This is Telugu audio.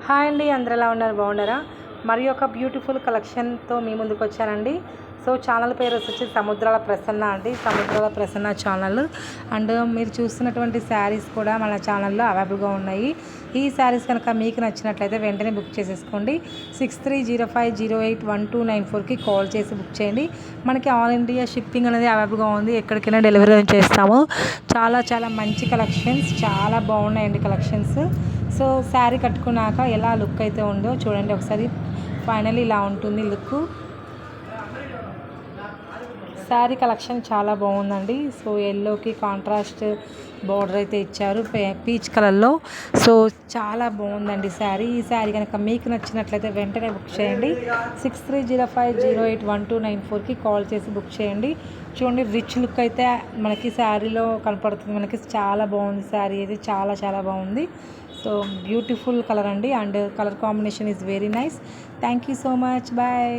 హాయ్ అండి, అందరు ఎలా ఉన్నారు? బాగున్నారా? మరి ఒక బ్యూటిఫుల్ కలెక్షన్తో మీ ముందుకు వచ్చానండి. సో ఛానల్ పేరు వచ్చి సముద్రాల ప్రసన్న అండి, సముద్రాల ప్రసన్న ఛానల్. అండ్ మీరు చూస్తున్నటువంటి శారీస్ కూడా మన ఛానల్లో అవైలబుల్గా ఉన్నాయి. ఈ శారీస్ కనుక మీకు నచ్చినట్లయితే వెంటనే బుక్ చేసేసుకోండి. 6305081294కి కాల్ చేసి బుక్ చేయండి. మనకి ఆల్ ఇండియా షిప్పింగ్ అనేది అవైలబుల్గా ఉంది. ఎక్కడికైనా డెలివరీ చేస్తాము. చాలా చాలా మంచి కలెక్షన్స్, చాలా బాగున్నాయండి కలెక్షన్స్. సో శారీ కట్టుకున్నాక ఎలా లుక్ అయితే ఉందో చూడండి ఒకసారి. ఫైనల్ ఇలా ఉంటుంది లుక్. శారీ కలెక్షన్ చాలా బాగుందండి. సో ఎల్లోకి కాంట్రాస్ట్ బార్డర్ అయితే ఇచ్చారు పీచ్ కలర్లో. సో చాలా బాగుందండి శారీ. ఈ శారీ కనుక మీకు నచ్చినట్లయితే వెంటనే బుక్ చేయండి. 6305081294కి కాల్ చేసి బుక్ చేయండి. చూడండి రిచ్ లుక్ అయితే మనకి శారీలో కనపడుతుంది. మనకి చాలా బాగుంది శారీ అయితే, చాలా చాలా బాగుంది. సో బ్యూటిఫుల్ కలర్ అండి. And colour combination is very nice. Thank you so much. Bye.